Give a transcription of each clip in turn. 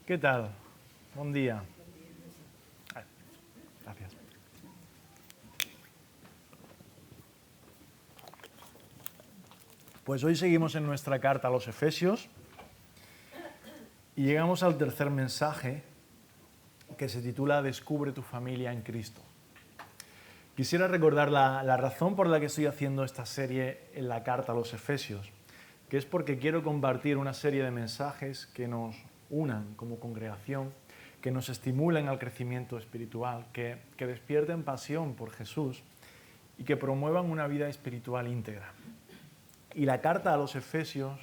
¿Qué tal? Buen día. Gracias. Pues hoy seguimos en nuestra carta a los Efesios y llegamos al tercer mensaje que se titula Descubre tu familia en Cristo. Quisiera recordar la razón por la que estoy haciendo esta serie en la carta a los Efesios, que es porque quiero compartir una serie de mensajes que nos unan como congregación, que nos estimulen al crecimiento espiritual, que despierten pasión por Jesús y que promuevan una vida espiritual íntegra. Y la carta a los Efesios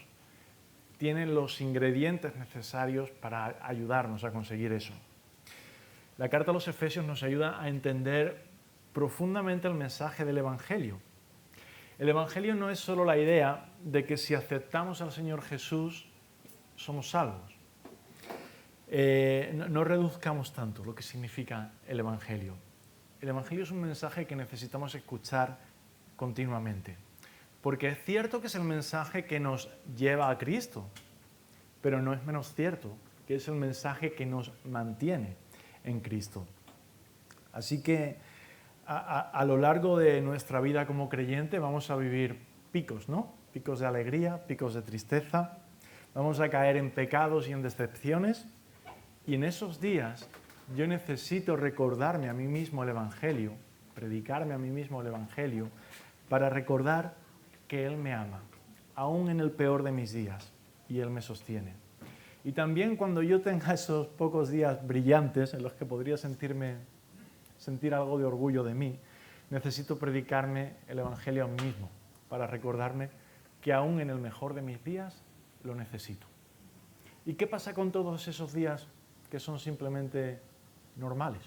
tiene los ingredientes necesarios para ayudarnos a conseguir eso. La carta a los Efesios nos ayuda a entender profundamente el mensaje del Evangelio. El Evangelio no es solo la idea de que si aceptamos al Señor Jesús somos salvos. No reduzcamos tanto lo que significa el Evangelio. El Evangelio es un mensaje que necesitamos escuchar continuamente. Porque es cierto que es el mensaje que nos lleva a Cristo, pero no es menos cierto que es el mensaje que nos mantiene en Cristo. Así que a lo largo de nuestra vida como creyente vamos a vivir picos, ¿no? Picos de alegría, picos de tristeza. Vamos a caer en pecados y en decepciones. Y en esos días yo necesito recordarme a mí mismo el Evangelio, predicarme a mí mismo el Evangelio, para recordar que Él me ama, aún en el peor de mis días, y Él me sostiene. Y también cuando yo tenga esos pocos días brillantes en los que podría sentir algo de orgullo de mí, necesito predicarme el Evangelio a mí mismo, para recordarme que aún en el mejor de mis días lo necesito. ¿Y qué pasa con todos esos días que son simplemente normales?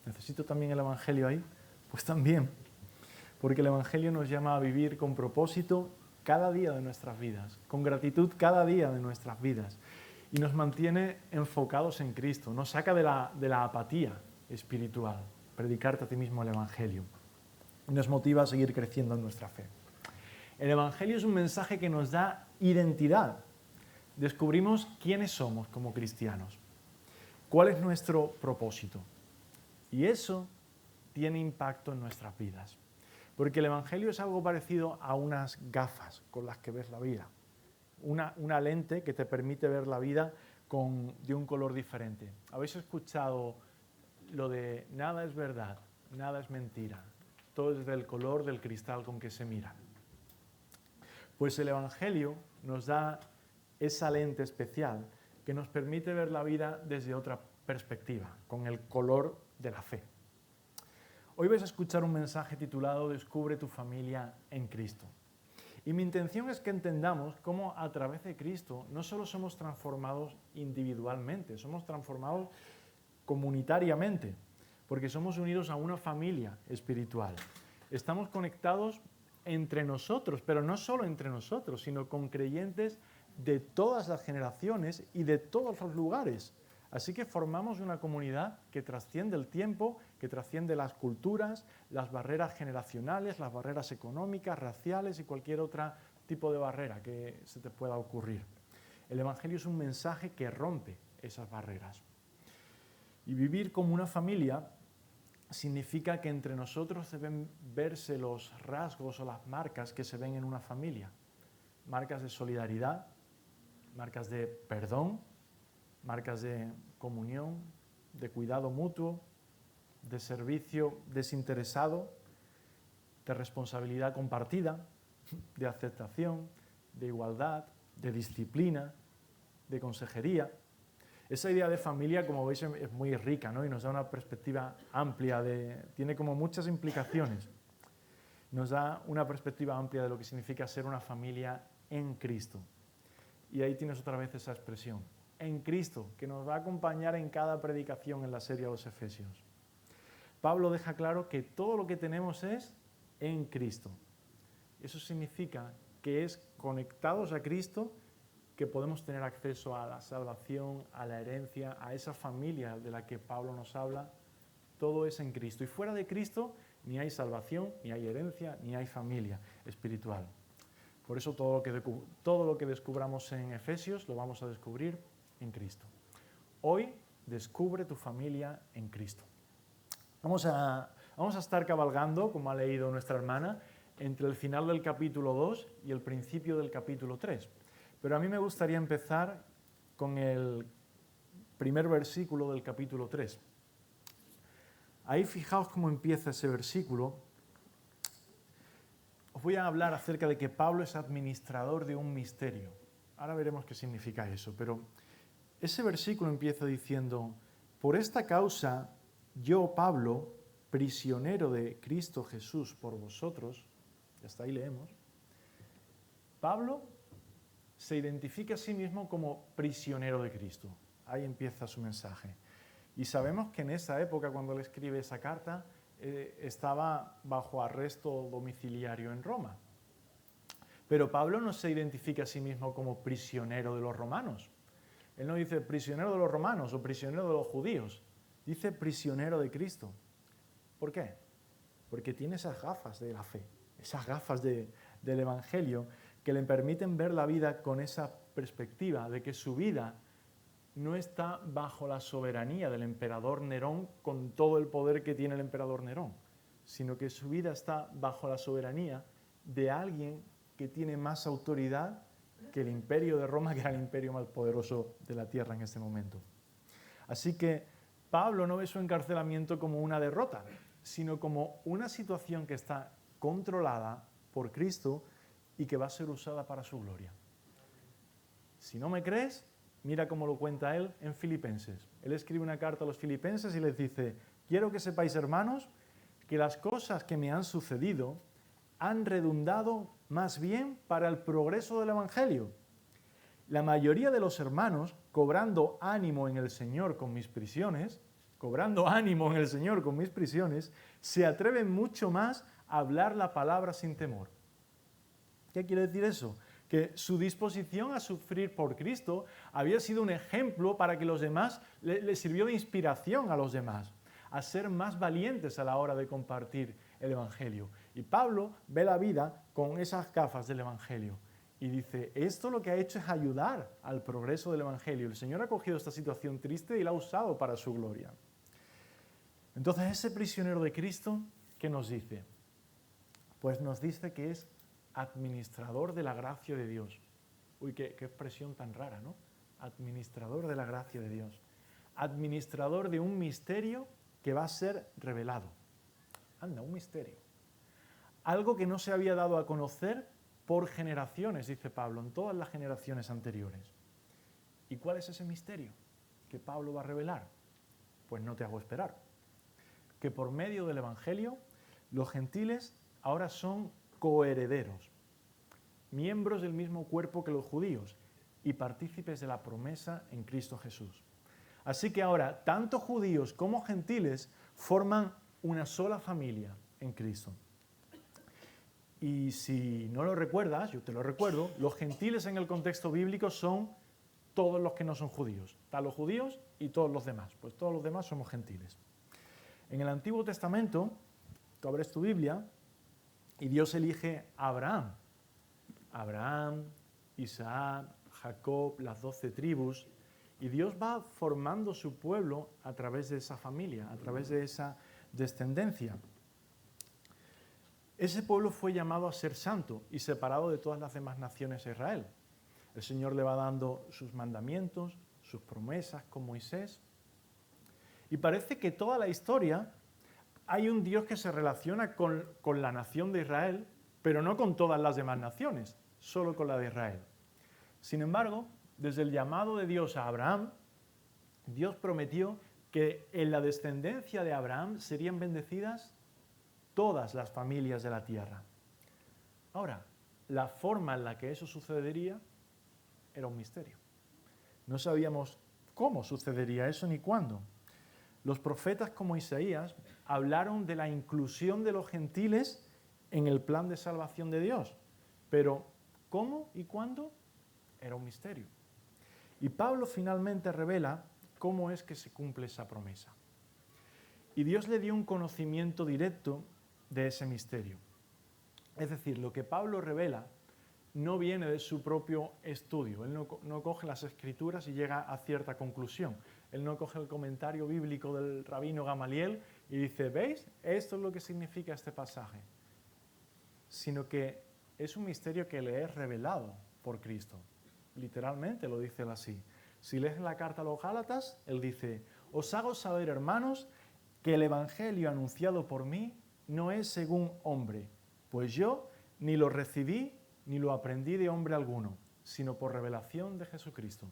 ¿Necesito también el Evangelio ahí? Pues también, porque el Evangelio nos llama a vivir con propósito cada día de nuestras vidas, con gratitud cada día de nuestras vidas, y nos mantiene enfocados en Cristo, nos saca de la apatía espiritual, predicarte a ti mismo el Evangelio, y nos motiva a seguir creciendo en nuestra fe. El Evangelio es un mensaje que nos da identidad. Descubrimos quiénes somos como cristianos, cuál es nuestro propósito, y eso tiene impacto en nuestras vidas. Porque el Evangelio es algo parecido a unas gafas con las que ves la vida. Una lente que te permite ver la vida de un color diferente. ¿Habéis escuchado lo de nada es verdad, nada es mentira? Todo es del color del cristal con que se mira. Pues el Evangelio nos da esa lente especial que nos permite ver la vida desde otra perspectiva, con el color de la fe. Hoy vais a escuchar un mensaje titulado Descubre tu familia en Cristo. Y mi intención es que entendamos cómo a través de Cristo no solo somos transformados individualmente, somos transformados comunitariamente, porque somos unidos a una familia espiritual. Estamos conectados entre nosotros, pero no solo entre nosotros, sino con creyentes de todas las generaciones y de todos los lugares. Así que formamos una comunidad que trasciende el tiempo, que trasciende las culturas, las barreras generacionales, las barreras económicas, raciales y cualquier otro tipo de barrera que se te pueda ocurrir. El Evangelio es un mensaje que rompe esas barreras. Y vivir como una familia significa que entre nosotros deben verse los rasgos o las marcas que se ven en una familia. Marcas de solidaridad, marcas de perdón, marcas de comunión, de cuidado mutuo, de servicio desinteresado, de responsabilidad compartida, de aceptación, de igualdad, de disciplina, de consejería. Esa idea de familia, como veis, es muy rica, ¿no? Y nos da una perspectiva amplia, tiene como muchas implicaciones. Nos da una perspectiva amplia de lo que significa ser una familia en Cristo. Y ahí tienes otra vez esa expresión, en Cristo, que nos va a acompañar en cada predicación en la serie de los Efesios. Pablo deja claro que todo lo que tenemos es en Cristo. Eso significa que es conectados a Cristo que podemos tener acceso a la salvación, a la herencia, a esa familia de la que Pablo nos habla. Todo es en Cristo. Y fuera de Cristo ni hay salvación, ni hay herencia, ni hay familia espiritual. Por eso todo lo que descubramos en Efesios lo vamos a descubrir en Cristo. Hoy descubre tu familia en Cristo. Vamos a estar cabalgando, como ha leído nuestra hermana, entre el final del capítulo 2 y el principio del capítulo 3. Pero a mí me gustaría empezar con el primer versículo del capítulo 3. Ahí fijaos cómo empieza ese versículo. Os voy a hablar acerca de que Pablo es administrador de un misterio. Ahora veremos qué significa eso, pero ese versículo empieza diciendo: por esta causa, yo, Pablo, prisionero de Cristo Jesús por vosotros, y hasta ahí leemos, Pablo se identifica a sí mismo como prisionero de Cristo. Ahí empieza su mensaje. Y sabemos que en esa época, cuando él escribe esa carta, estaba bajo arresto domiciliario en Roma. Pero Pablo no se identifica a sí mismo como prisionero de los romanos. Él no dice prisionero de los romanos o prisionero de los judíos. Dice prisionero de Cristo. ¿Por qué? Porque tiene esas gafas de la fe, esas gafas del Evangelio que le permiten ver la vida con esa perspectiva de que su vida no está bajo la soberanía del emperador Nerón con todo el poder que tiene el emperador Nerón, sino que su vida está bajo la soberanía de alguien que tiene más autoridad que el imperio de Roma, que era el imperio más poderoso de la tierra en ese momento. Así que Pablo no ve su encarcelamiento como una derrota, sino como una situación que está controlada por Cristo y que va a ser usada para su gloria. Si no me crees, mira cómo lo cuenta él en Filipenses. Él escribe una carta a los filipenses y les dice: quiero que sepáis, hermanos, que las cosas que me han sucedido han redundado más bien para el progreso del Evangelio. La mayoría de los hermanos, cobrando ánimo en el Señor con mis prisiones, se atreven mucho más a hablar la palabra sin temor. ¿Qué quiere decir eso? Que su disposición a sufrir por Cristo había sido un ejemplo para que los demás, le sirvió de inspiración a los demás, a ser más valientes a la hora de compartir el Evangelio. Y Pablo ve la vida con esas gafas del Evangelio y dice: esto lo que ha hecho es ayudar al progreso del Evangelio. El Señor ha cogido esta situación triste y la ha usado para su gloria. Entonces, ese prisionero de Cristo, ¿qué nos dice? Pues nos dice que es administrador de la gracia de Dios. Uy, qué expresión tan rara, ¿no? Administrador de la gracia de Dios. Administrador de un misterio que va a ser revelado. Anda, un misterio. Algo que no se había dado a conocer por generaciones, dice Pablo, en todas las generaciones anteriores. ¿Y cuál es ese misterio que Pablo va a revelar? Pues no te hago esperar. Que por medio del Evangelio, los gentiles ahora son coherederos, miembros del mismo cuerpo que los judíos y partícipes de la promesa en Cristo Jesús. Así que ahora, tanto judíos como gentiles forman una sola familia en Cristo. Y si no lo recuerdas, yo te lo recuerdo, los gentiles en el contexto bíblico son todos los que no son judíos. Están los judíos y todos los demás. Pues todos los demás somos gentiles. En el Antiguo Testamento, tú abres tu Biblia y Dios elige a Abraham. Abraham, Isaac, Jacob, las 12 tribus. Y Dios va formando su pueblo a través de esa familia, a través de esa descendencia. Ese pueblo fue llamado a ser santo y separado de todas las demás naciones de Israel. El Señor le va dando sus mandamientos, sus promesas con Moisés. Y parece que toda la historia hay un Dios que se relaciona con la nación de Israel, pero no con todas las demás naciones, solo con la de Israel. Sin embargo, desde el llamado de Dios a Abraham, Dios prometió que en la descendencia de Abraham serían bendecidas todas las familias de la tierra. Ahora, la forma en la que eso sucedería era un misterio. No sabíamos cómo sucedería eso ni cuándo. Los profetas como Isaías hablaron de la inclusión de los gentiles en el plan de salvación de Dios, pero ¿cómo y cuándo? Era un misterio. Y Pablo finalmente revela cómo es que se cumple esa promesa. Y Dios le dio un conocimiento directo de ese misterio. Es decir, lo que Pablo revela no viene de su propio estudio. Él no coge las escrituras y llega a cierta conclusión. Él no coge el comentario bíblico del rabino Gamaliel y dice, ¿veis? Esto es lo que significa este pasaje. Sino que es un misterio que le es revelado por Cristo. Literalmente lo dice él así. Si lees la carta a los Gálatas, él dice, os hago saber, hermanos, que el evangelio anunciado por mí no es según hombre, pues yo ni lo recibí ni lo aprendí de hombre alguno, sino por revelación de Jesucristo.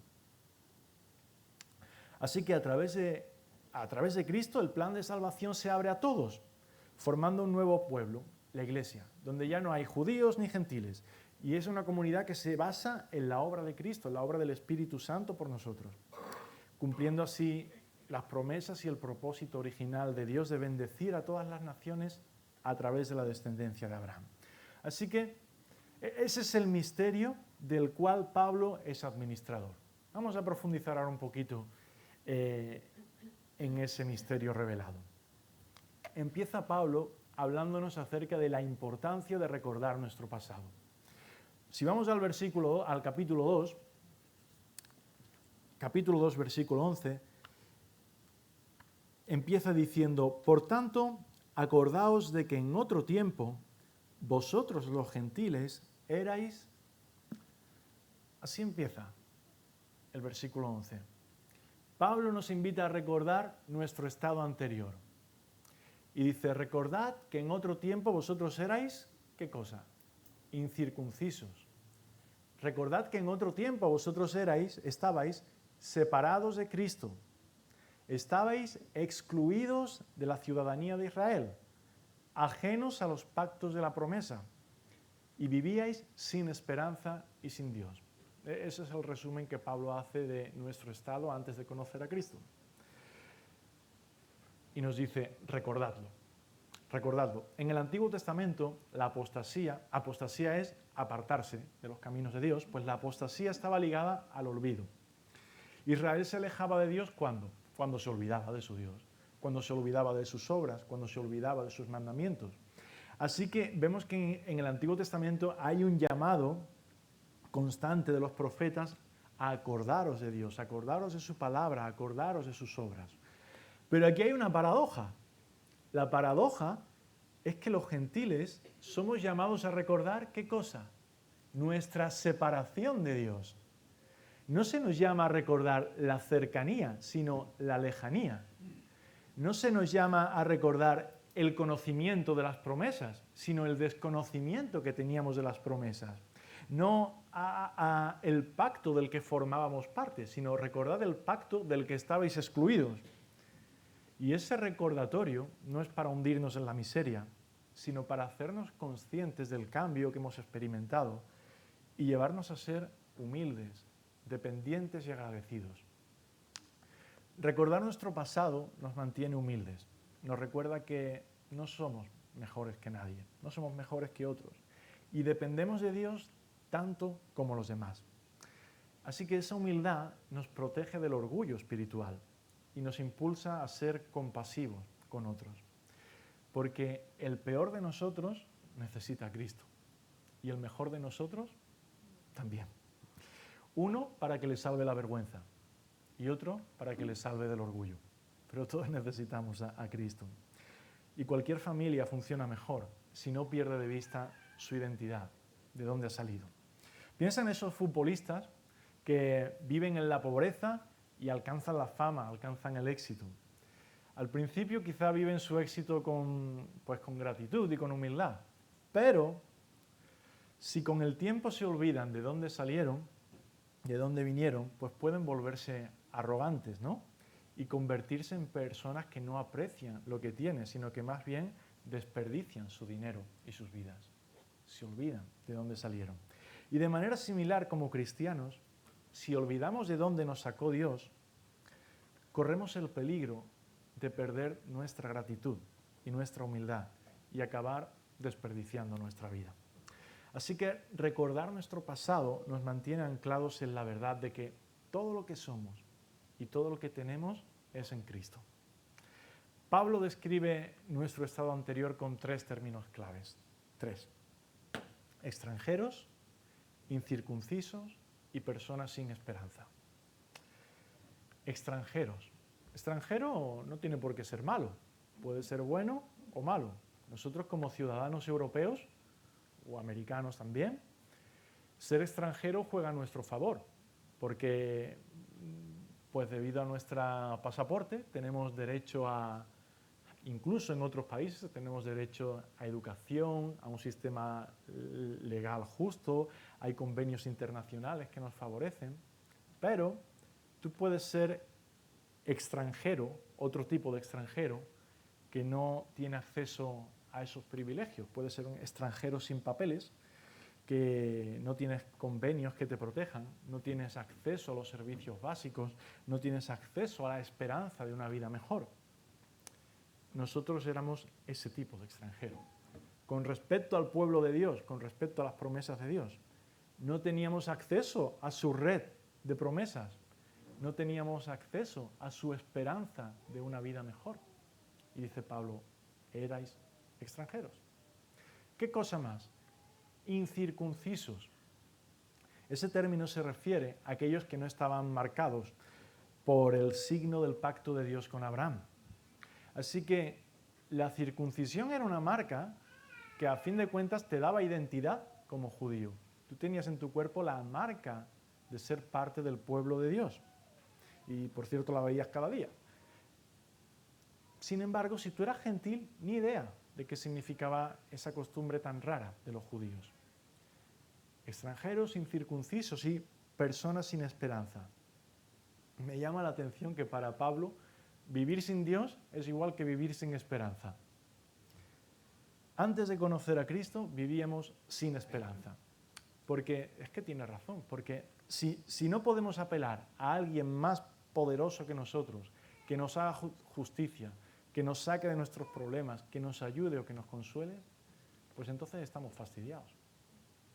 Así que a través de Cristo el plan de salvación se abre a todos, formando un nuevo pueblo, la Iglesia, donde ya no hay judíos ni gentiles, y es una comunidad que se basa en la obra de Cristo, en la obra del Espíritu Santo por nosotros, cumpliendo así las promesas y el propósito original de Dios de bendecir a todas las naciones a través de la descendencia de Abraham. Así que ese es el misterio del cual Pablo es administrador. Vamos a profundizar ahora un poquito en ese misterio revelado. Empieza Pablo hablándonos acerca de la importancia de recordar nuestro pasado. Si vamos al capítulo 2, versículo 11, empieza diciendo, por tanto, acordaos de que en otro tiempo vosotros los gentiles erais... Así empieza el versículo 11. Pablo nos invita a recordar nuestro estado anterior. Y dice, recordad que en otro tiempo vosotros erais, ¿qué cosa? Incircuncisos. Recordad que en otro tiempo vosotros estabais separados de Cristo. Estabais excluidos de la ciudadanía de Israel, ajenos a los pactos de la promesa, y vivíais sin esperanza y sin Dios. Ese es el resumen que Pablo hace de nuestro estado antes de conocer a Cristo. Y nos dice, recordadlo. En el Antiguo Testamento, la apostasía es apartarse de los caminos de Dios, pues la apostasía estaba ligada al olvido. Israel se alejaba de Dios ¿cuándo? Cuando se olvidaba de su Dios, cuando se olvidaba de sus obras, cuando se olvidaba de sus mandamientos. Así que vemos que en el Antiguo Testamento hay un llamado constante de los profetas a acordaros de Dios, a acordaros de su palabra, a acordaros de sus obras. Pero aquí hay una paradoja. La paradoja es que los gentiles somos llamados a recordar, ¿qué cosa? Nuestra separación de Dios. No se nos llama a recordar la cercanía, sino la lejanía. No se nos llama a recordar el conocimiento de las promesas, sino el desconocimiento que teníamos de las promesas. No a el pacto del que formábamos parte, sino recordad el pacto del que estabais excluidos. Y ese recordatorio no es para hundirnos en la miseria, sino para hacernos conscientes del cambio que hemos experimentado y llevarnos a ser humildes, dependientes y agradecidos. Recordar nuestro pasado nos mantiene humildes, nos recuerda que no somos mejores que nadie, no somos mejores que otros y dependemos de Dios tanto como los demás. Así que esa humildad nos protege del orgullo espiritual y nos impulsa a ser compasivos con otros, porque el peor de nosotros necesita a Cristo y el mejor de nosotros también. Uno para que le salve la vergüenza y otro para que le salve del orgullo, pero todos necesitamos a Cristo. Y cualquier familia funciona mejor si no pierde de vista su identidad, de dónde ha salido. Piensa en esos futbolistas que viven en la pobreza y alcanzan la fama, alcanzan el éxito. Al principio quizá viven su éxito con gratitud y con humildad, pero si con el tiempo se olvidan de dónde salieron, de dónde vinieron, pues pueden volverse arrogantes, ¿no? Y convertirse en personas que no aprecian lo que tienen, sino que más bien desperdician su dinero y sus vidas. Se olvidan de dónde salieron. Y de manera similar como cristianos, si olvidamos de dónde nos sacó Dios, corremos el peligro de perder nuestra gratitud y nuestra humildad y acabar desperdiciando nuestra vida. Así que recordar nuestro pasado nos mantiene anclados en la verdad de que todo lo que somos y todo lo que tenemos es en Cristo. Pablo describe nuestro estado anterior con 3 términos claves. 3. Extranjeros, incircuncisos y personas sin esperanza. Extranjeros. Extranjero no tiene por qué ser malo, puede ser bueno o malo. Nosotros como ciudadanos europeos, o americanos también, ser extranjero juega a nuestro favor, porque pues debido a nuestro pasaporte tenemos derecho a, incluso en otros países, tenemos derecho a educación, a un sistema legal justo, hay convenios internacionales que nos favorecen, pero tú puedes ser extranjero, otro tipo de extranjero, que no tiene acceso a esos privilegios. Puede ser un extranjero sin papeles, que no tienes convenios que te protejan, no tienes acceso a los servicios básicos, no tienes acceso a la esperanza de una vida mejor. Nosotros éramos ese tipo de extranjero. Con respecto al pueblo de Dios, con respecto a las promesas de Dios, no teníamos acceso a su red de promesas, no teníamos acceso a su esperanza de una vida mejor. Y dice Pablo, erais extranjeros. ¿Qué cosa más? Incircuncisos. Ese término se refiere a aquellos que no estaban marcados por el signo del pacto de Dios con Abraham. Así que la circuncisión era una marca que a fin de cuentas te daba identidad como judío. Tú tenías en tu cuerpo la marca de ser parte del pueblo de Dios. Y por cierto la veías cada día. Sin embargo, si tú eras gentil, ni idea de qué significaba esa costumbre tan rara de los judíos. Extranjeros, incircuncisos y personas sin esperanza. Me llama la atención que para Pablo vivir sin Dios es igual que vivir sin esperanza. Antes de conocer a Cristo vivíamos sin esperanza. Porque es que tiene razón, porque si no podemos apelar a alguien más poderoso que nosotros, que nos haga justicia, que nos saque de nuestros problemas, que nos ayude o que nos consuele, pues entonces estamos fastidiados.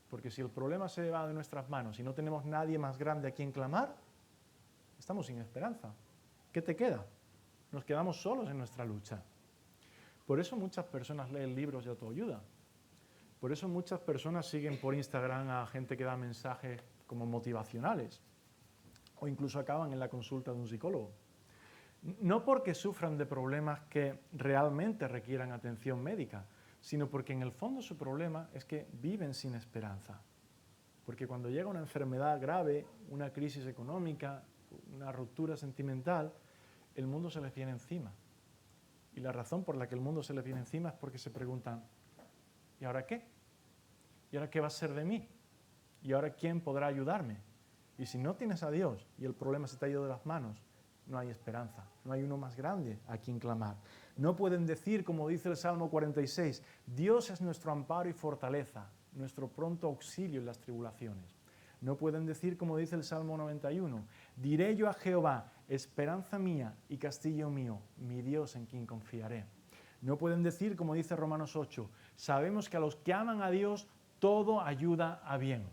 Porque si el problema se va de nuestras manos y no tenemos nadie más grande a quien clamar, estamos sin esperanza. ¿Qué te queda? Nos quedamos solos en nuestra lucha. Por eso muchas personas leen libros de autoayuda. Por eso muchas personas siguen por Instagram a gente que da mensajes como motivacionales o incluso acaban en la consulta de un psicólogo. No porque sufran de problemas que realmente requieran atención médica, sino porque en el fondo su problema es que viven sin esperanza. Porque cuando llega una enfermedad grave, una crisis económica, una ruptura sentimental, el mundo se les viene encima. Y la razón por la que el mundo se les viene encima es porque se preguntan, ¿y ahora qué? ¿Y ahora qué va a ser de mí? ¿Y ahora quién podrá ayudarme? Y si no tienes a Dios y el problema se te ha ido de las manos, no hay esperanza, no hay uno más grande a quien clamar. No pueden decir, como dice el Salmo 46, Dios es nuestro amparo y fortaleza, nuestro pronto auxilio en las tribulaciones. No pueden decir, como dice el Salmo 91, diré yo a Jehová, esperanza mía y castillo mío, mi Dios en quien confiaré. No pueden decir, como dice Romanos 8, sabemos que a los que aman a Dios todo ayuda a bien.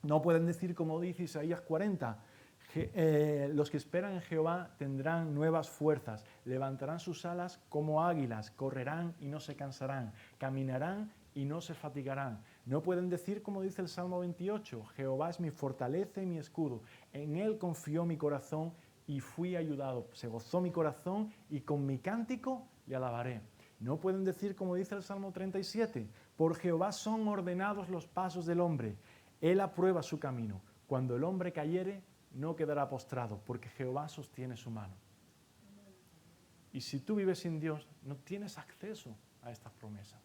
No pueden decir, como dice Isaías 40, los que esperan en Jehová tendrán nuevas fuerzas, levantarán sus alas como águilas, correrán y no se cansarán, caminarán y no se fatigarán. No pueden decir, como dice el Salmo 28, Jehová es mi fortaleza y mi escudo, en él confió mi corazón y fui ayudado. Se gozó mi corazón y con mi cántico le alabaré. No pueden decir, como dice el Salmo 37, por Jehová son ordenados los pasos del hombre, él aprueba su camino. Cuando el hombre cayere, no quedará postrado, porque Jehová sostiene su mano. Y si tú vives sin Dios, no tienes acceso a estas promesas.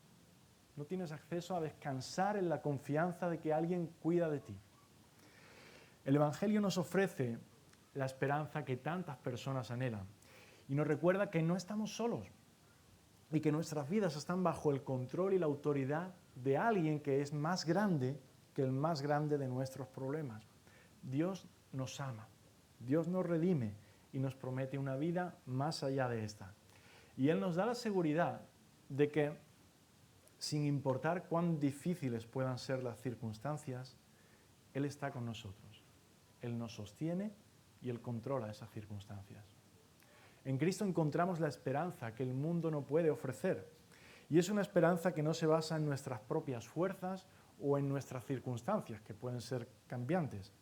No tienes acceso a descansar en la confianza de que alguien cuida de ti. El Evangelio nos ofrece la esperanza que tantas personas anhelan y nos recuerda que no estamos solos y que nuestras vidas están bajo el control y la autoridad de alguien que es más grande que el más grande de nuestros problemas. Dios nos ama, Dios nos redime y nos promete una vida más allá de esta. Y Él nos da la seguridad de que, sin importar cuán difíciles puedan ser las circunstancias, Él está con nosotros. Él nos sostiene y Él controla esas circunstancias. En Cristo encontramos la esperanza que el mundo no puede ofrecer. Y es una esperanza que no se basa en nuestras propias fuerzas o en nuestras circunstancias, que pueden ser cambiantes.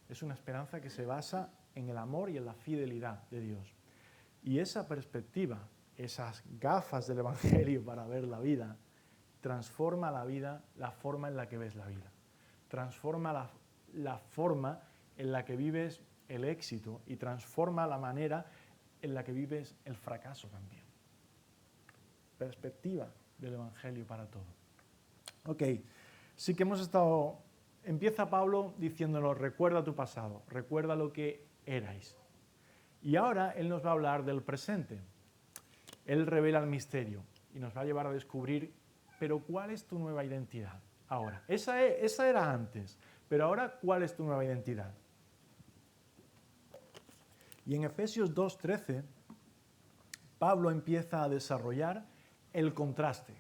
Es una esperanza que se basa en el amor y en la fidelidad de Dios. Y esa perspectiva, esas gafas del Evangelio para ver la vida, transforma la vida, la forma en la que ves la vida. Transforma la forma en la que vives el éxito y transforma la manera en la que vives el fracaso también. Perspectiva del Evangelio para todo. Ok, sí que empieza Pablo diciéndonos, recuerda tu pasado, recuerda lo que erais. Y ahora él nos va a hablar del presente. Él revela el misterio y nos va a llevar a descubrir, pero ¿cuál es tu nueva identidad ahora? Esa era antes, pero ahora ¿cuál es tu nueva identidad? Y en Efesios 2:13, Pablo empieza a desarrollar el contraste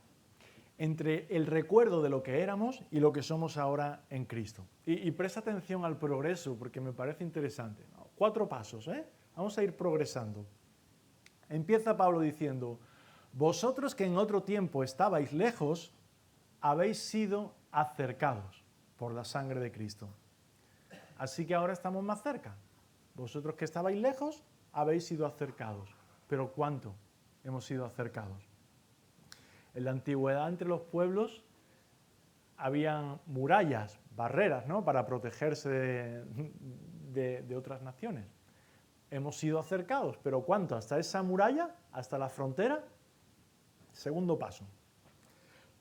entre el recuerdo de lo que éramos y lo que somos ahora en Cristo. Y presta atención al progreso porque me parece interesante. 4 pasos, ¿eh? Vamos a ir progresando. Empieza Pablo diciendo, vosotros que en otro tiempo estabais lejos, habéis sido acercados por la sangre de Cristo. Así que ahora estamos más cerca. Vosotros que estabais lejos, habéis sido acercados. Pero ¿cuánto hemos sido acercados? En la antigüedad entre los pueblos habían murallas, barreras, ¿no?, para protegerse de otras naciones. Hemos sido acercados, pero ¿cuánto? ¿Hasta esa muralla? ¿Hasta la frontera? Segundo paso.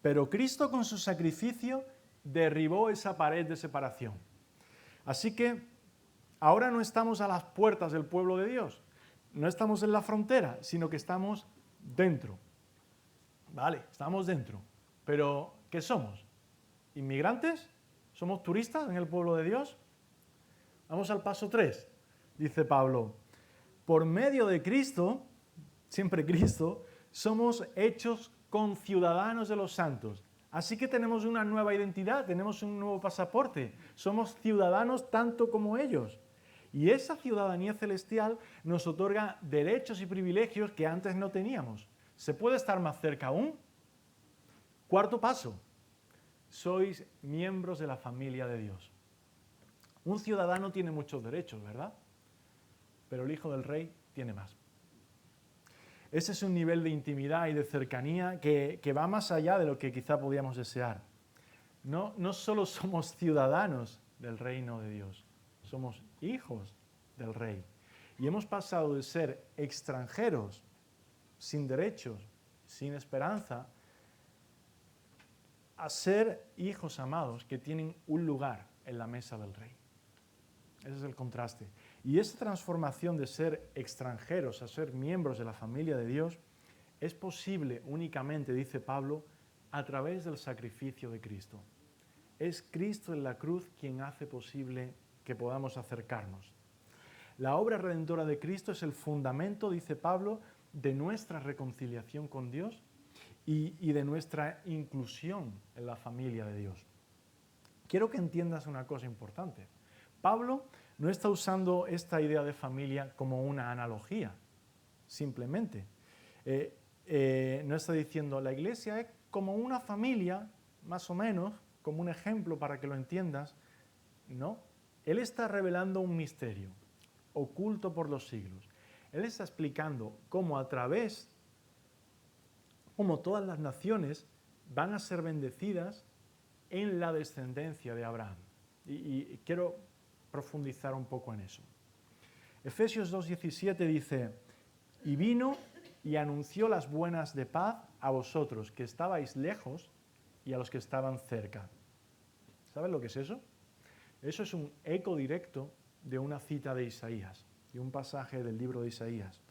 Pero Cristo con su sacrificio derribó esa pared de separación. Así que ahora no estamos a las puertas del pueblo de Dios, no estamos en la frontera, sino que estamos dentro. Vale, estamos dentro, pero ¿qué somos? ¿Inmigrantes? ¿Somos turistas en el pueblo de Dios? Vamos al paso 3, dice Pablo. Por medio de Cristo, siempre Cristo, somos hechos conciudadanos de los santos. Así que tenemos una nueva identidad, tenemos un nuevo pasaporte. Somos ciudadanos tanto como ellos. Y esa ciudadanía celestial nos otorga derechos y privilegios que antes no teníamos. ¿Se puede estar más cerca aún? Cuarto paso. Sois miembros de la familia de Dios. Un ciudadano tiene muchos derechos, ¿verdad? Pero el Hijo del Rey tiene más. Ese es un nivel de intimidad y de cercanía que va más allá de lo que quizá podíamos desear. No solo somos ciudadanos del reino de Dios, somos hijos del Rey. Y hemos pasado de ser extranjeros, sin derechos, sin esperanza, a ser hijos amados que tienen un lugar en la mesa del Rey. Ese es el contraste. Y esa transformación de ser extranjeros a ser miembros de la familia de Dios es posible únicamente, dice Pablo, a través del sacrificio de Cristo. Es Cristo en la cruz quien hace posible que podamos acercarnos. La obra redentora de Cristo es el fundamento, dice Pablo, de nuestra reconciliación con Dios y de nuestra inclusión en la familia de Dios. Quiero que entiendas una cosa importante. Pablo no está usando esta idea de familia como una analogía, simplemente. No está diciendo, la iglesia es como una familia, más o menos, como un ejemplo para que lo entiendas. No, él está revelando un misterio oculto por los siglos. Él está explicando cómo cómo todas las naciones van a ser bendecidas en la descendencia de Abraham. Y quiero profundizar un poco en eso. Efesios 2:17 dice, y vino y anunció las buenas de paz a vosotros que estabais lejos y a los que estaban cerca. ¿Sabes lo que es eso? Eso es un eco directo de una cita de Isaías, de un pasaje del libro de Isaías,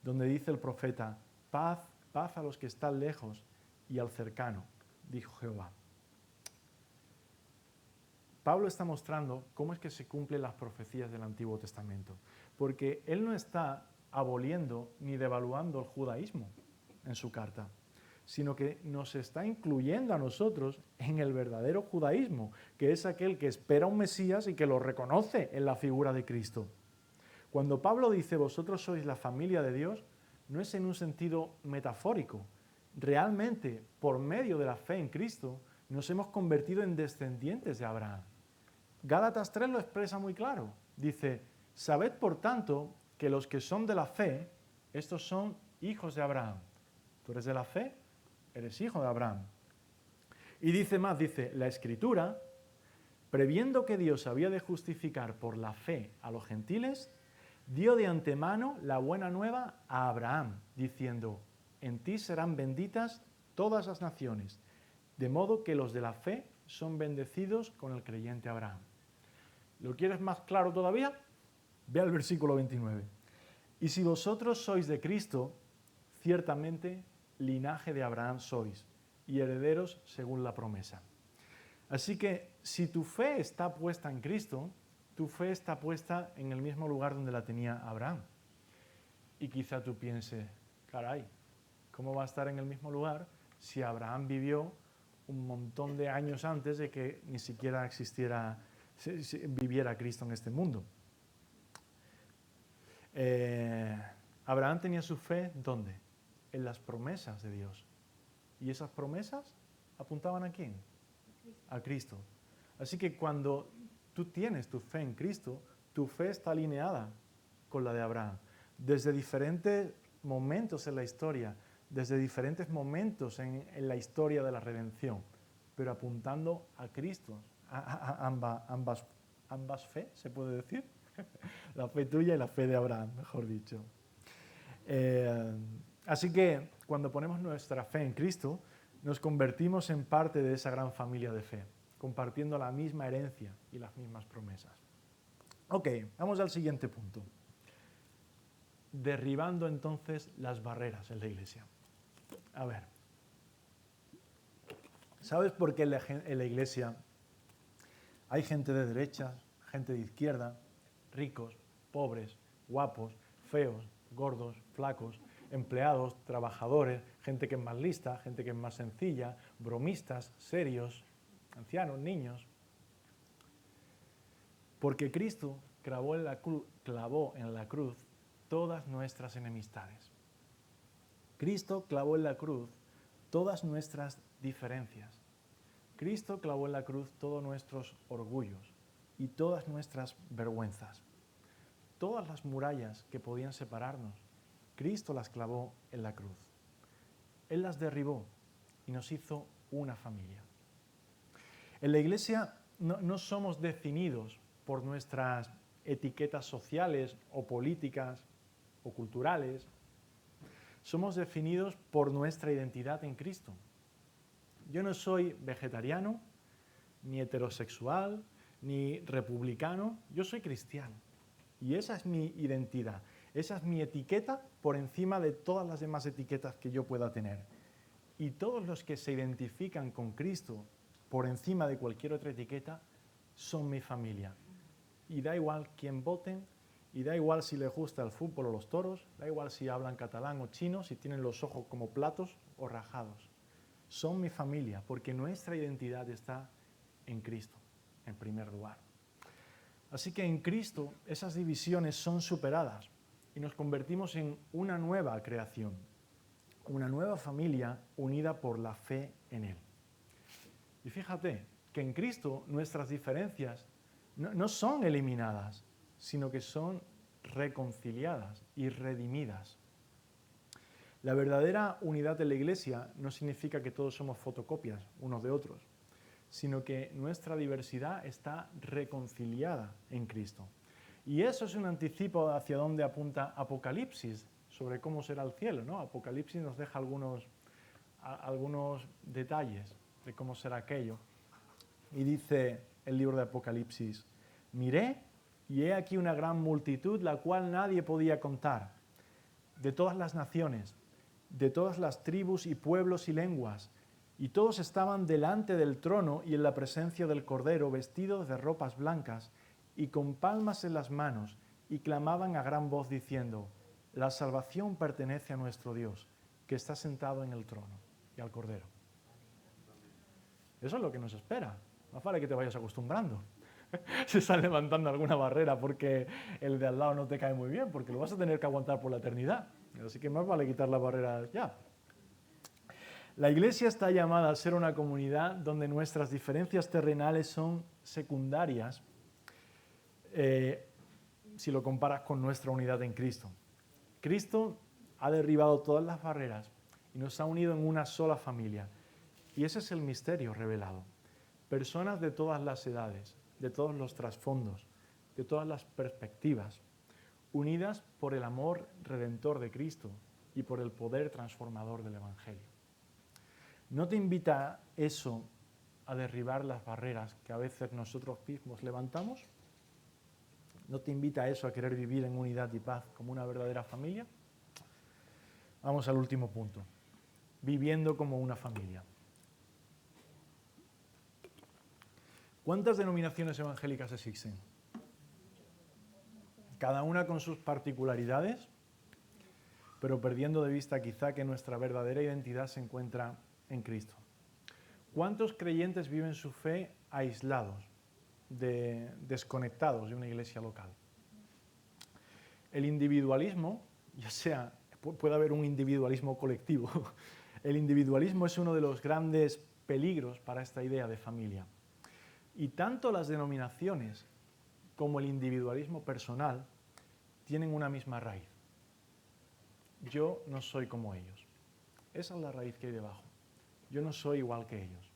donde dice el profeta, paz a los que están lejos y al cercano, dijo Jehová. Pablo está mostrando cómo es que se cumplen las profecías del Antiguo Testamento, porque él no está aboliendo ni devaluando el judaísmo en su carta, sino que nos está incluyendo a nosotros en el verdadero judaísmo, que es aquel que espera un Mesías y que lo reconoce en la figura de Cristo. Cuando Pablo dice, vosotros sois la familia de Dios, no es en un sentido metafórico. Realmente, por medio de la fe en Cristo, nos hemos convertido en descendientes de Abraham. Gálatas 3 lo expresa muy claro. Dice, sabed por tanto que los que son de la fe, Estos son hijos de Abraham. Tú eres de la fe, eres hijo de Abraham. Y dice más, dice, la Escritura, previendo que Dios había de justificar por la fe a los gentiles, dio de antemano la buena nueva a Abraham, diciendo, en ti serán benditas todas las naciones, de modo que los de la fe son bendecidos con el creyente Abraham. ¿Lo quieres más claro todavía? Ve al versículo 29. Y si vosotros sois de Cristo, ciertamente linaje de Abraham sois, y herederos según la promesa. Así que si tu fe está puesta en Cristo, tu fe está puesta en el mismo lugar donde la tenía Abraham. Y quizá tú pienses, caray, ¿cómo va a estar en el mismo lugar si Abraham vivió un montón de años antes de que ni siquiera viviera Cristo en este mundo? Abraham tenía su fe, ¿dónde? En las promesas de Dios. ¿Y esas promesas apuntaban a quién? A Cristo. Así que cuando tú tienes tu fe en Cristo, tu fe está alineada con la de Abraham. Desde diferentes momentos en la historia, desde diferentes momentos en la historia de la redención, pero apuntando a Cristo, ambas fe, se puede decir, la fe tuya y la fe de Abraham, mejor dicho. Así que cuando ponemos nuestra fe en Cristo, nos convertimos en parte de esa gran familia de fe, compartiendo la misma herencia y las mismas promesas. Ok, vamos al siguiente punto. Derribando entonces las barreras en la iglesia. A ver, ¿sabes por qué en la iglesia hay gente de derecha, gente de izquierda, ricos, pobres, guapos, feos, gordos, flacos, empleados, trabajadores, gente que es más lista, gente que es más sencilla, bromistas, serios, ancianos, niños? Porque Cristo clavó en la cruz todas nuestras enemistades. Cristo clavó en la cruz todas nuestras diferencias. Cristo clavó en la cruz todos nuestros orgullos y todas nuestras vergüenzas. Todas las murallas que podían separarnos, Cristo las clavó en la cruz. Él las derribó y nos hizo una familia. En la iglesia no somos definidos por nuestras etiquetas sociales o políticas o culturales. Somos definidos por nuestra identidad en Cristo. Yo no soy vegetariano, ni heterosexual, ni republicano, yo soy cristiano. Y esa es mi identidad, esa es mi etiqueta por encima de todas las demás etiquetas que yo pueda tener. Y todos los que se identifican con Cristo por encima de cualquier otra etiqueta son mi familia. Y da igual quién voten, y da igual si les gusta el fútbol o los toros, da igual si hablan catalán o chino, si tienen los ojos como platos o rajados. Son mi familia, porque nuestra identidad está en Cristo, en primer lugar. Así que en Cristo esas divisiones son superadas y nos convertimos en una nueva creación, una nueva familia unida por la fe en Él. Y fíjate que en Cristo nuestras diferencias no son eliminadas, sino que son reconciliadas y redimidas. La verdadera unidad de la Iglesia no significa que todos somos fotocopias unos de otros, sino que nuestra diversidad está reconciliada en Cristo. Y eso es un anticipo hacia dónde apunta Apocalipsis, sobre cómo será el cielo, ¿no? Apocalipsis nos deja algunos detalles de cómo será aquello. Y dice el libro de Apocalipsis, miré y he aquí una gran multitud, la cual nadie podía contar, de todas las naciones, de todas las tribus y pueblos y lenguas, y todos estaban delante del trono y en la presencia del Cordero, vestidos de ropas blancas y con palmas en las manos, y clamaban a gran voz diciendo, la salvación pertenece a nuestro Dios, que está sentado en el trono, y al Cordero. Eso es lo que nos espera. Más vale que te vayas acostumbrando. Se está levantando alguna barrera porque el de al lado no te cae muy bien, porque lo vas a tener que aguantar por la eternidad. Así que más vale quitar las barreras ya. La Iglesia está llamada a ser una comunidad donde nuestras diferencias terrenales son secundarias si lo comparas con nuestra unidad en Cristo. Cristo ha derribado todas las barreras y nos ha unido en una sola familia. Y ese es el misterio revelado. Personas de todas las edades, de todos los trasfondos, de todas las perspectivas, unidas por el amor redentor de Cristo y por el poder transformador del Evangelio. ¿No te invita eso a derribar las barreras que a veces nosotros mismos levantamos? ¿No te invita eso a querer vivir en unidad y paz como una verdadera familia? Vamos al último punto. Viviendo como una familia. ¿Cuántas denominaciones evangélicas existen? Cada una con sus particularidades, pero perdiendo de vista quizá que nuestra verdadera identidad se encuentra en Cristo. ¿Cuántos creyentes viven su fe aislados, desconectados de una iglesia local? El individualismo, ya sea, puede haber un individualismo colectivo, el individualismo es uno de los grandes peligros para esta idea de familia. Y tanto las denominaciones como el individualismo personal tienen una misma raíz. Yo no soy como ellos. Esa es la raíz que hay debajo. Yo no soy igual que ellos.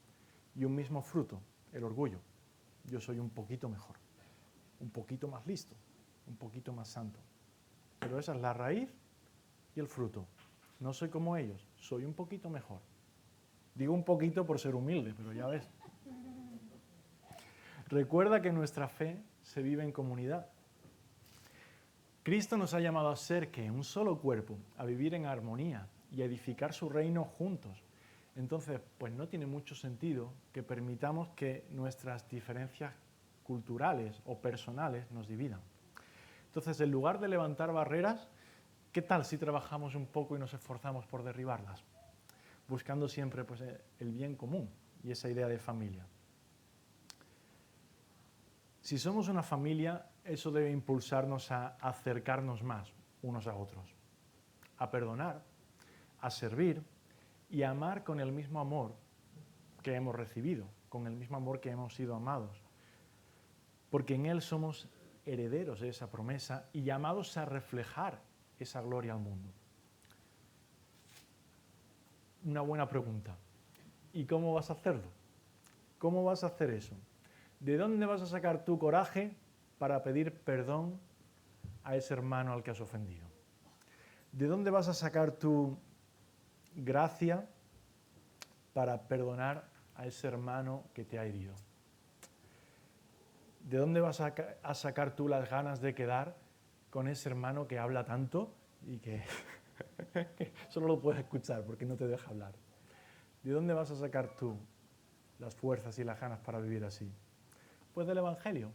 Y un mismo fruto, el orgullo. Yo soy un poquito mejor, un poquito más listo, un poquito más santo. Pero esa es la raíz y el fruto. No soy como ellos, soy un poquito mejor. Digo un poquito por ser humilde, pero ya ves. Recuerda que nuestra fe se vive en comunidad. Cristo nos ha llamado a ser, ¿qué? Un solo cuerpo, a vivir en armonía y a edificar su reino juntos. Entonces, pues no tiene mucho sentido que permitamos que nuestras diferencias culturales o personales nos dividan. Entonces, en lugar de levantar barreras, ¿qué tal si trabajamos un poco y nos esforzamos por derribarlas? Buscando siempre pues, el bien común y esa idea de familia. Si somos una familia, eso debe impulsarnos a acercarnos más unos a otros, a perdonar, a servir y a amar con el mismo amor que hemos recibido, con el mismo amor que hemos sido amados. Porque en Él somos herederos de esa promesa y llamados a reflejar esa gloria al mundo. Una buena pregunta. ¿Y cómo vas a hacerlo? ¿Cómo vas a hacer eso? ¿De dónde vas a sacar tu coraje para pedir perdón a ese hermano al que has ofendido? ¿De dónde vas a sacar tu gracia para perdonar a ese hermano que te ha herido? ¿De dónde vas a sacar tú las ganas de quedar con ese hermano que habla tanto y que solo lo puedes escuchar porque no te deja hablar? ¿De dónde vas a sacar tú las fuerzas y las ganas para vivir así? Pues del Evangelio.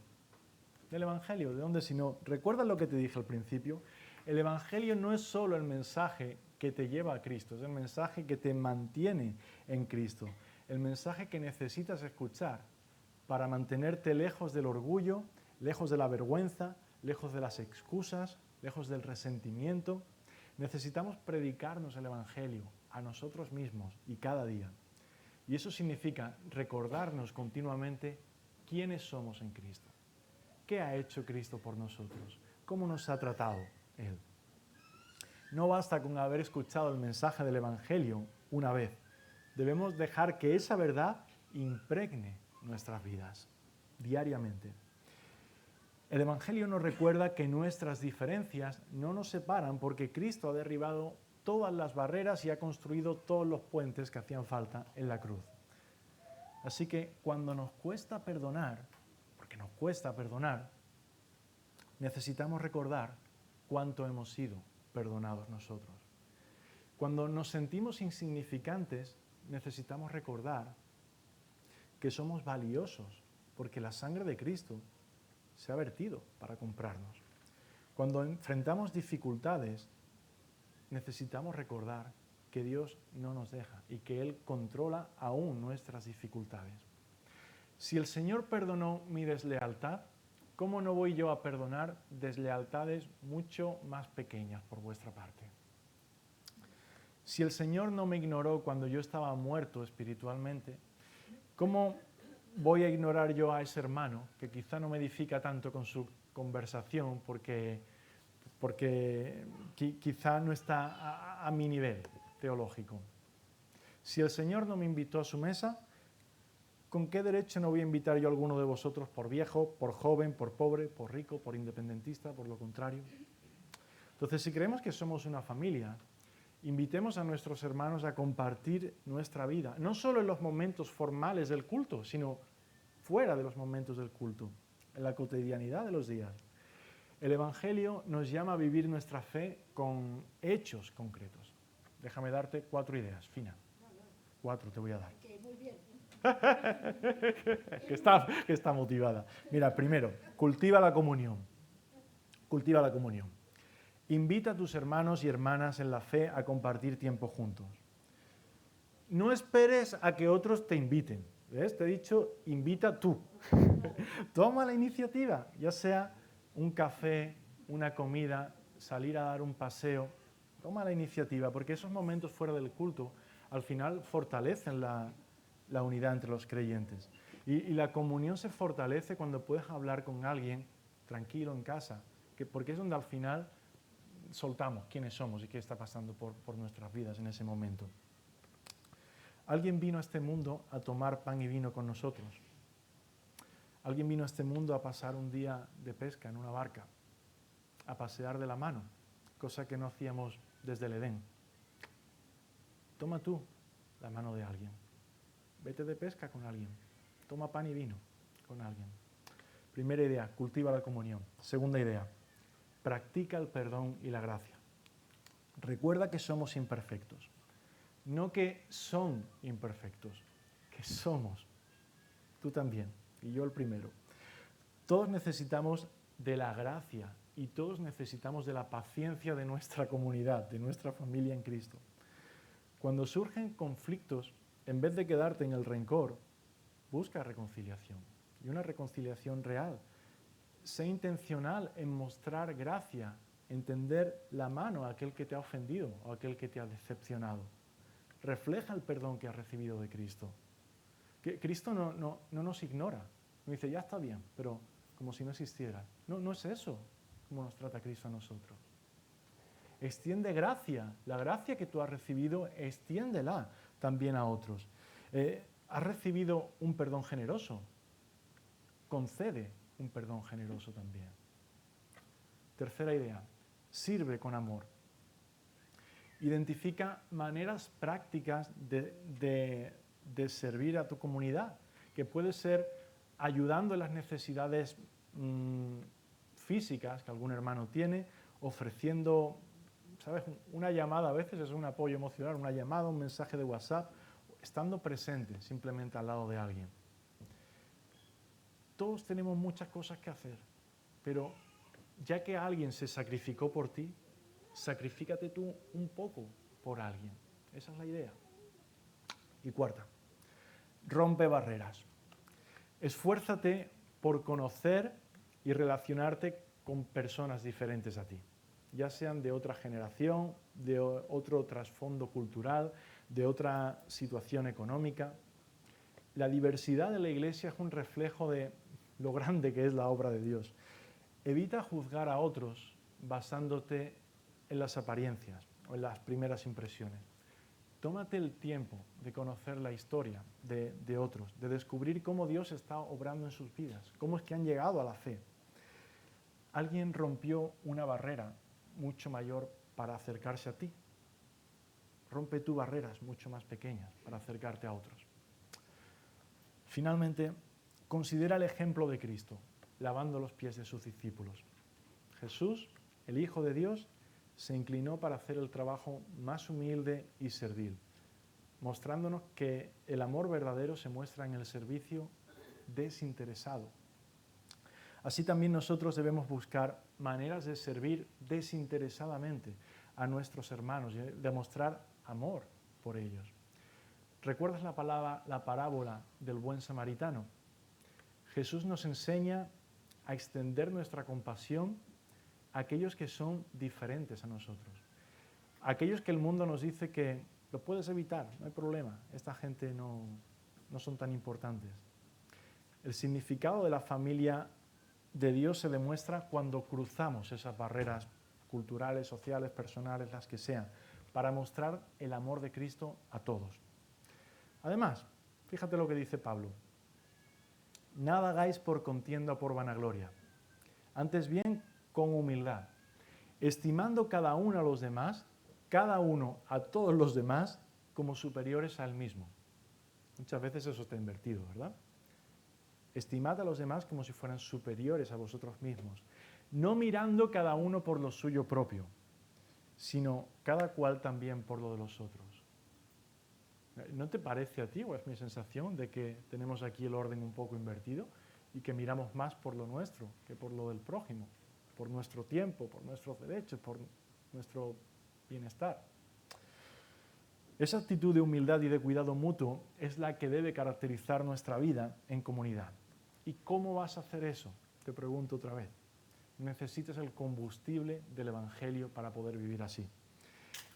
Del Evangelio, ¿de dónde si no? ¿Recuerdas lo que te dije al principio? El Evangelio no es solo el mensaje que te lleva a Cristo, es el mensaje que te mantiene en Cristo, el mensaje que necesitas escuchar para mantenerte lejos del orgullo, lejos de la vergüenza, lejos de las excusas, lejos del resentimiento. Necesitamos predicarnos el Evangelio a nosotros mismos y cada día. Y eso significa recordarnos continuamente quiénes somos en Cristo. ¿Qué ha hecho Cristo por nosotros? ¿Cómo nos ha tratado Él? No basta con haber escuchado el mensaje del Evangelio una vez. Debemos dejar que esa verdad impregne nuestras vidas diariamente. El Evangelio nos recuerda que nuestras diferencias no nos separan porque Cristo ha derribado todas las barreras y ha construido todos los puentes que hacían falta en la cruz. Así que cuando nos cuesta perdonar, porque nos cuesta perdonar, necesitamos recordar cuánto hemos sido perdonados nosotros. Cuando nos sentimos insignificantes, necesitamos recordar que somos valiosos porque la sangre de Cristo se ha vertido para comprarnos. Cuando enfrentamos dificultades, necesitamos recordar que Dios no nos deja y que Él controla aún nuestras dificultades. Si el Señor perdonó mi deslealtad, ¿cómo no voy yo a perdonar deslealtades mucho más pequeñas por vuestra parte? Si el Señor no me ignoró cuando yo estaba muerto espiritualmente, ¿cómo voy a ignorar yo a ese hermano que quizá no me edifica tanto con su conversación porque porque quizá no está a mi nivel teológico. Si el Señor no me invitó a su mesa, ¿con qué derecho no voy a invitar yo a alguno de vosotros por viejo, por joven, por pobre, por rico, por independentista, por lo contrario? Entonces, si creemos que somos una familia, invitemos a nuestros hermanos a compartir nuestra vida, no solo en los momentos formales del culto, sino fuera de los momentos del culto, en la cotidianidad de los días. El Evangelio nos llama a vivir nuestra fe con hechos concretos. Déjame darte 4 ideas, Fina. 4 te voy a dar. Okay, muy bien. que está motivada. Mira, primero, cultiva la comunión. Cultiva la comunión. Invita a tus hermanos y hermanas en la fe a compartir tiempo juntos. No esperes a que otros te inviten. ¿Ves? Te he dicho, invita tú. Toma la iniciativa, ya sea un café, una comida, salir a dar un paseo. Toma la iniciativa, porque esos momentos fuera del culto al final fortalecen la unidad entre los creyentes. Y la comunión se fortalece cuando puedes hablar con alguien tranquilo en casa, porque es donde al final soltamos quiénes somos y qué está pasando por nuestras vidas en ese momento. Alguien vino a este mundo a tomar pan y vino con nosotros. Alguien vino a este mundo a pasar un día de pesca en una barca, a pasear de la mano, cosa que no hacíamos desde el Edén. Toma tú la mano de alguien. Vete de pesca con alguien. Toma pan y vino con alguien. Primera idea, cultiva la comunión. Segunda idea, practica el perdón y la gracia. Recuerda que somos imperfectos. No que son imperfectos, que somos. Tú también, y yo el primero. Todos necesitamos de la gracia y todos necesitamos de la paciencia de nuestra comunidad, de nuestra familia en Cristo. Cuando surgen conflictos, en vez de quedarte en el rencor, busca reconciliación. Y una reconciliación real. Sé intencional en mostrar gracia, en la mano a aquel que te ha ofendido o a aquel que te ha decepcionado. Refleja el perdón que has recibido de Cristo. Que Cristo no nos ignora. Nos dice, ya está bien, pero como si no existiera. No es eso como nos trata Cristo a nosotros. Extiende gracia. La gracia que tú has recibido, extiéndela también a otros. Has recibido un perdón generoso. Concede un perdón generoso también. Tercera idea, sirve con amor. Identifica maneras prácticas de servir a tu comunidad, que puede ser ayudando en las necesidades físicas que algún hermano tiene, ofreciendo, ¿sabes? Una llamada, a veces es un apoyo emocional, una llamada, un mensaje de WhatsApp, estando presente simplemente al lado de alguien. Todos tenemos muchas cosas que hacer, pero ya que alguien se sacrificó por ti, sacrifícate tú un poco por alguien. Esa es la idea. Y cuarta, rompe barreras. Esfuérzate por conocer y relacionarte con personas diferentes a ti, ya sean de otra generación, de otro trasfondo cultural, de otra situación económica. La diversidad de la Iglesia es un reflejo de lo grande que es la obra de Dios. Evita juzgar a otros basándote en las apariencias o en las primeras impresiones. Tómate el tiempo de conocer la historia de otros, de descubrir cómo Dios está obrando en sus vidas, cómo es que han llegado a la fe. Alguien rompió una barrera mucho mayor para acercarse a ti. Rompe tú barreras mucho más pequeñas para acercarte a otros. Finalmente, considera el ejemplo de Cristo, lavando los pies de sus discípulos. Jesús, el Hijo de Dios, se inclinó para hacer el trabajo más humilde y servil, mostrándonos que el amor verdadero se muestra en el servicio desinteresado. Así también nosotros debemos buscar maneras de servir desinteresadamente a nuestros hermanos y demostrar amor por ellos. ¿Recuerdas la parábola del buen samaritano? Jesús nos enseña a extender nuestra compasión a aquellos que son diferentes a nosotros. Aquellos que el mundo nos dice que lo puedes evitar, no hay problema, esta gente no son tan importantes. El significado de la familia de Dios se demuestra cuando cruzamos esas barreras culturales, sociales, personales, las que sean, para mostrar el amor de Cristo a todos. Además, fíjate lo que dice Pablo. Nada hagáis por contienda o por vanagloria, antes bien con humildad, estimando cada uno a los demás, cada uno a todos los demás, como superiores al mismo. Muchas veces eso está invertido, ¿verdad? Estimad a los demás como si fueran superiores a vosotros mismos, no mirando cada uno por lo suyo propio, sino cada cual también por lo de los otros. ¿No te parece a ti, o es mi sensación, de que tenemos aquí el orden un poco invertido y que miramos más por lo nuestro que por lo del prójimo, por nuestro tiempo, por nuestros derechos, por nuestro bienestar? Esa actitud de humildad y de cuidado mutuo es la que debe caracterizar nuestra vida en comunidad. ¿Y cómo vas a hacer eso? Te pregunto otra vez. Necesitas el combustible del Evangelio para poder vivir así.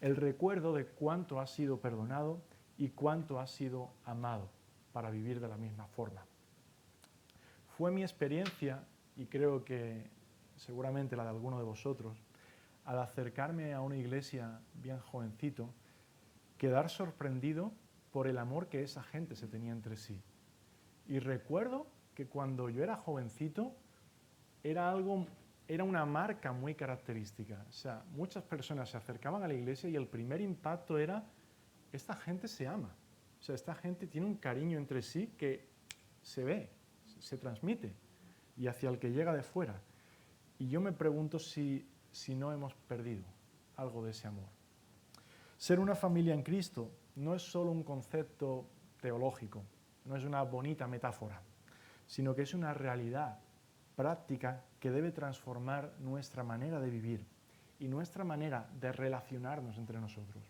El recuerdo de cuánto has sido perdonado y cuánto has sido amado para vivir de la misma forma. Fue mi experiencia, y creo que seguramente la de alguno de vosotros, al acercarme a una iglesia bien jovencito, quedar sorprendido por el amor que esa gente se tenía entre sí. Y recuerdo que cuando yo era jovencito era una marca muy característica. O sea, muchas personas se acercaban a la iglesia y el primer impacto era: esta gente se ama. O sea, esta gente tiene un cariño entre sí que se ve, se transmite, y hacia el que llega de fuera. Y yo me pregunto si no hemos perdido algo de ese amor. Ser una familia en Cristo no es solo un concepto teológico, no es una bonita metáfora, sino que es una realidad práctica que debe transformar nuestra manera de vivir y nuestra manera de relacionarnos entre nosotros.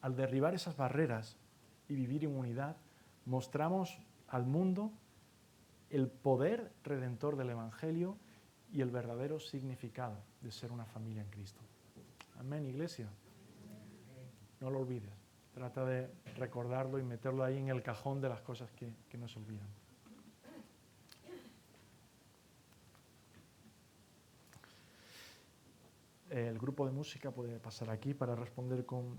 Al derribar esas barreras y vivir en unidad, mostramos al mundo el poder redentor del Evangelio y el verdadero significado de ser una familia en Cristo. Amén, iglesia. No lo olvides. Trata de recordarlo y meterlo ahí en el cajón de las cosas que no se olvidan. El grupo de música puede pasar aquí para responder con